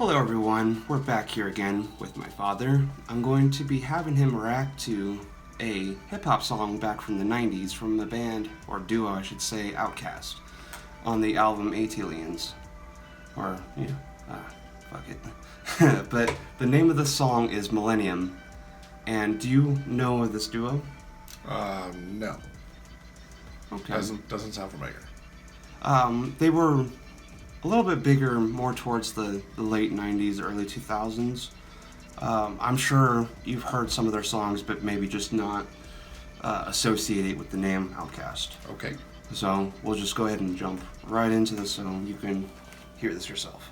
Hello everyone, we're back here again with my father. I'm going to be having him react to a hip-hop song back from the 90s from the band, or duo I should say, OutKast, on the album Aliens. Or, fuck it. But the name of the song is Millennium. And do you know this duo? No. Okay. Doesn't sound familiar. They were a little bit bigger, more towards the late 90s, early 2000s. I'm sure you've heard some of their songs, but maybe just not associate it with the name OutKast. Okay. So we'll just go ahead and jump right into this so you can hear this yourself.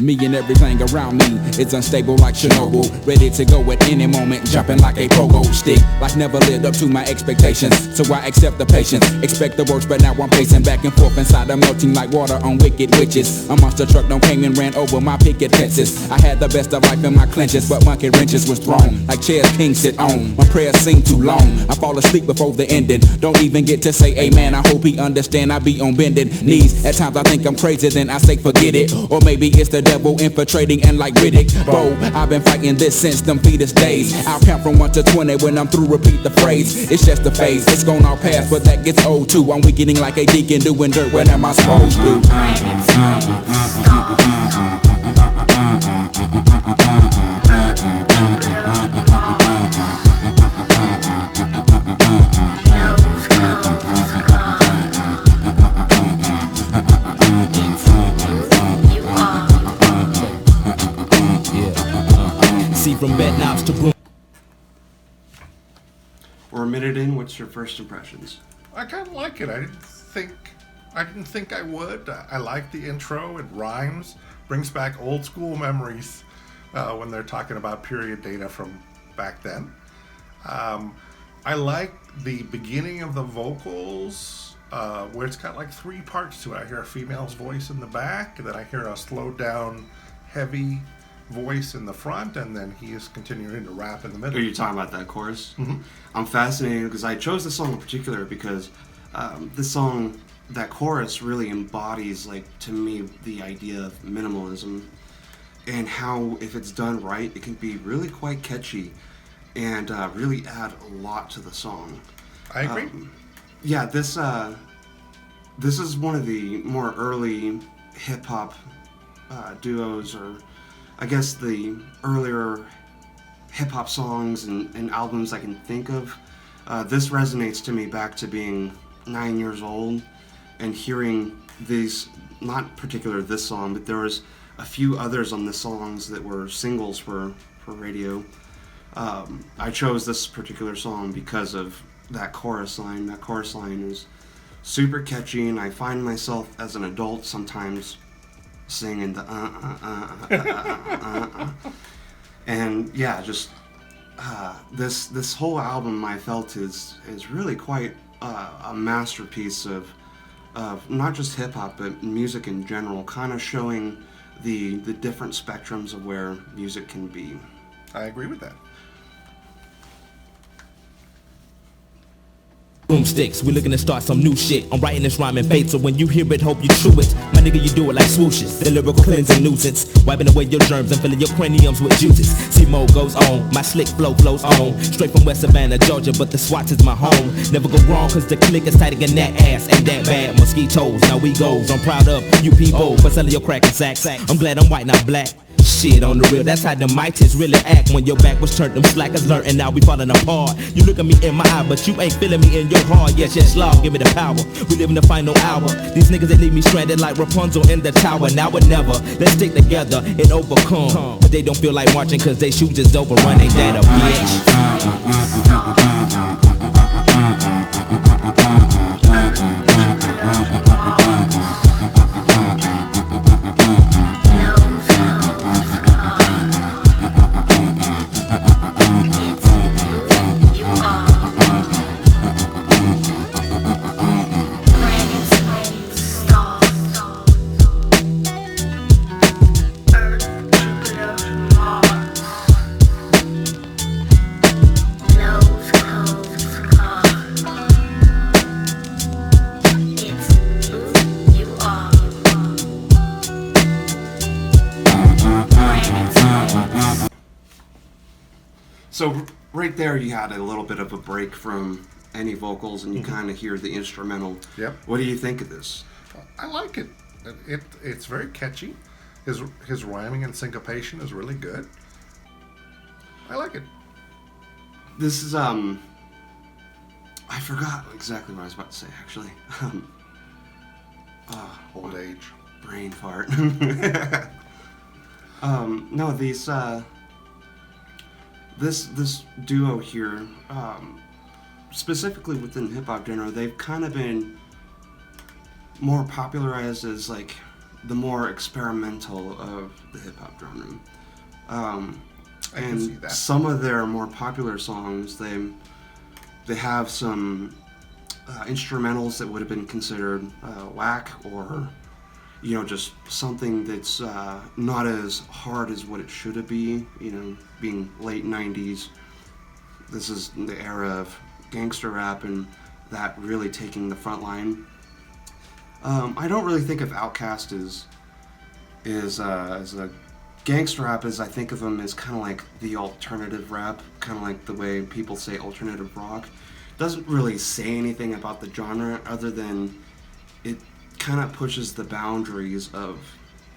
Me and everything around me is unstable like Chernobyl, ready to go at any moment, jumping like a pogo stick. Life never lived up to my expectations, so I accept the patience. Expect the worst, but now I'm pacing back and forth inside. I'm melting like water on wicked witches. A monster truck don't came and ran over my picket fences. I had the best of life in my clenches, but monkey wrenches was thrown like chairs kings sit on. My prayers seem too long. I fall asleep before the ending. Don't even get to say amen. I hope he understand I be on bended knees. At times I think I'm crazy, then I say forget it. Or maybe it's the devil infiltrating and like Riddick. Bo, I've been fighting this since them fetus days. I'll count from 1 to 20 when I'm through, repeat the phrase. It's just a phase, it's gone all past, but that gets old too. I'm weakening like a deacon doing dirt. What am I supposed to? From bed knobs to broom. We're a minute in. What's your first impressions? I kind of like it. I didn't think I would. I like the intro. It rhymes, brings back old school memories when they're talking about period data from back then. I like the beginning of the vocals, where it's got like 3 parts to it. I hear a female's voice in the back, and then I hear a slowed down, heavy voice in the front, and then he is continuing to rap in the middle. Are you talking about that chorus? Mm-hmm. I'm fascinated because I chose this song in particular because this song, that chorus really embodies, like, to me, the idea of minimalism and how, if it's done right, it can be really quite catchy and really add a lot to the song. I agree. Yeah, this is one of the more early hip-hop duos, or I guess the earlier hip-hop songs and albums I can think of. This resonates to me back to being 9 years old and hearing these, not particular this song, but there was a few others on the songs that were singles for radio. I chose this particular song because of that chorus line. That chorus line is super catchy, and I find myself as an adult sometimes singing the and yeah, just this whole album I felt is really quite a masterpiece of not just hip hop but music in general, kind of showing the different spectrums of where music can be. I agree with that. Boomsticks, we looking to start some new shit. I'm writing this rhyme in faith, so when you hear it, hope you chew it. My nigga, you do it like swooshes, the lyrical cleansing nuisance, wiping away your germs and filling your craniums with juices. See-mo goes on, my slick flow flows on, straight from West Savannah, Georgia, but the Swats is my home. Never go wrong, cause the click is tighter than that ass. Ain't that bad, mosquitoes, now we goes. I'm proud of you people for selling your crack and sacks. I'm glad I'm white, not black. Shit, on the real, that's how the mightiest really act. When your back was turned, them slackers learned, and now we falling apart. You look at me in my eye, but you ain't feeling me in your heart. Yes, Lord, give me the power. We live in the final hour. These niggas that leave me stranded like Rapunzel in the tower. Now or never, let's stick together and overcome. But they don't feel like marching cause they shoes just overrun. Ain't that a bitch? So right there, you had a little bit of a break from any vocals, and you kind of hear the instrumental. Yep. What do you think of this? I like it. It's very catchy. His rhyming and syncopation is really good. I like it. This is I forgot exactly what I was about to say actually. Old age. Brain fart. No, these this duo here, specifically within the hip hop genre, they've kind of been more popularized as like the more experimental of the hip hop genre. I can see And that. some of their more popular songs, they have some instrumentals that would have been considered whack, or just something that's not as hard as what it should have be. Being late '90s, this is the era of gangster rap and that really taking the front line. I don't really think of OutKast as a gangster rap, as I think of them as kind of like the alternative rap, kind of like the way people say alternative rock. Doesn't really say anything about the genre other than it kind of pushes the boundaries of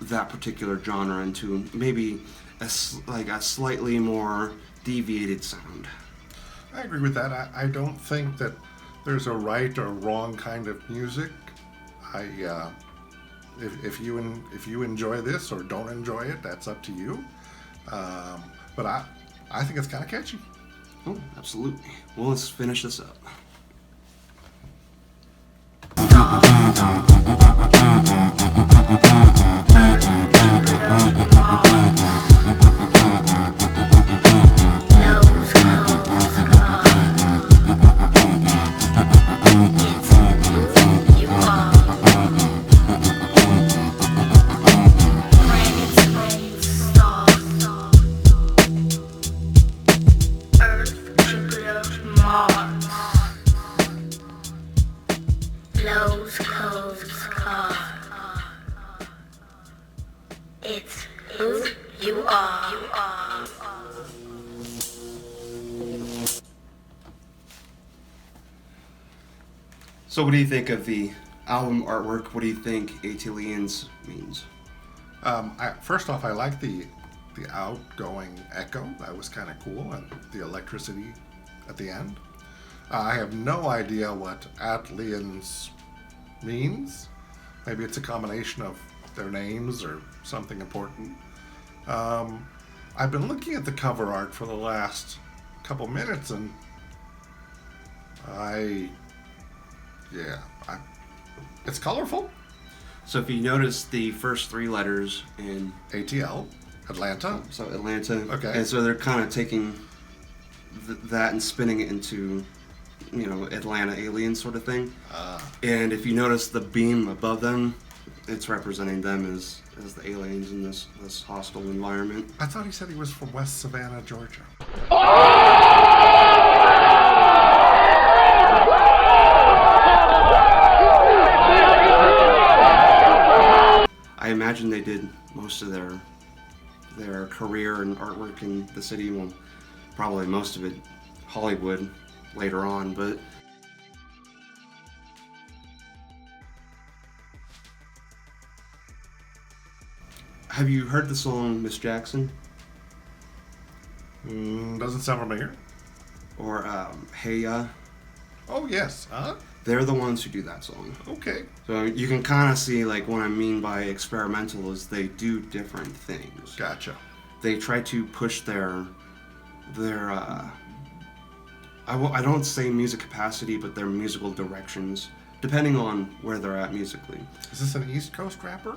that particular genre into maybe a slightly more deviated sound. I agree with that. I don't think that there's a right or wrong kind of music. If you enjoy this or don't enjoy it, that's up to you. But I think it's kind of catchy. Oh, absolutely. Well, let's finish this up. It's who you are. So what do you think of the album artwork? What do you think Aliens means? First off, I like the outgoing echo. That was kind of cool, and the electricity at the end. I have no idea what Atlians means. Maybe it's a combination of their names or something important. I've been looking at the cover art for the last couple minutes, and it's colorful. So if you notice the first three letters in ATL, Atlanta. so Atlanta, Okay. and so they're kind of taking that and spinning it into Atlanta Aliens sort of thing. And if you notice the beam above them, it's representing them as the aliens in this hostile environment. I thought he said he was from West Savannah, Georgia. I imagine they did most of their career and artwork in the city. Well, probably most of it Hollywood later on, but have you heard the song Miss Jackson? Doesn't sound familiar. Or Hey Ya? Oh, yes. They're the ones who do that song. Okay. So you can kind of see like what I mean by experimental is they do different things. Gotcha. They try to push their I don't say music capacity, but their musical directions, depending on where they're at musically. Is this an East Coast rapper?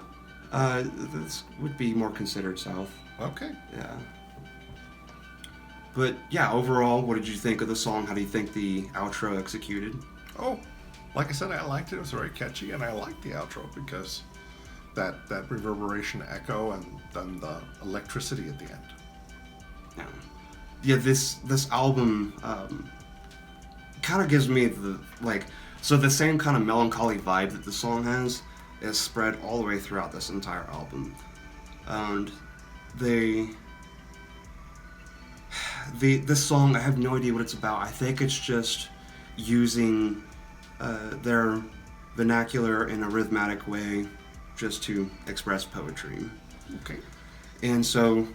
This would be more considered South. Okay. Yeah. But yeah, overall, what did you think of the song? How do you think the outro executed? Oh, like I said, I liked it. It was very catchy, and I liked the outro because that reverberation echo and then the electricity at the end. Yeah, this album kind of gives me the same kind of melancholy vibe that the song has is spread all the way throughout this entire album, and this song, I have no idea what it's about. I think it's just using their vernacular in a rhythmic way just to express poetry. Okay. And so,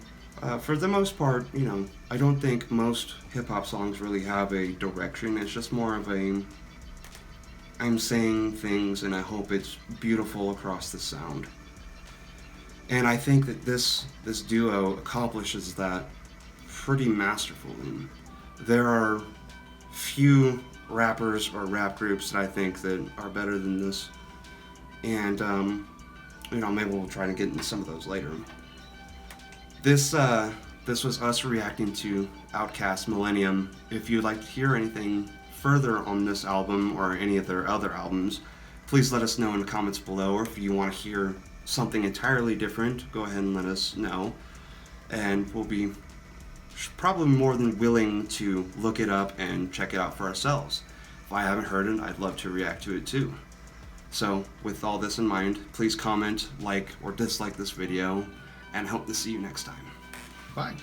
for the most part, you know, I don't think most hip-hop songs really have a direction. It's just more of a, I'm saying things and I hope it's beautiful across the sound. And I think that this duo accomplishes that pretty masterfully. There are few rappers or rap groups that I think that are better than this. And, you know, maybe we'll try to get into some of those later. This was us reacting to OutKast Millennium. If you'd like to hear anything further on this album or any of their other albums, please let us know in the comments below, or if you want to hear something entirely different, go ahead and let us know. And we'll be probably more than willing to look it up and check it out for ourselves. If I haven't heard it, I'd love to react to it too. So, with all this in mind, please comment, like, or dislike this video, and hope to see you next time. Bye.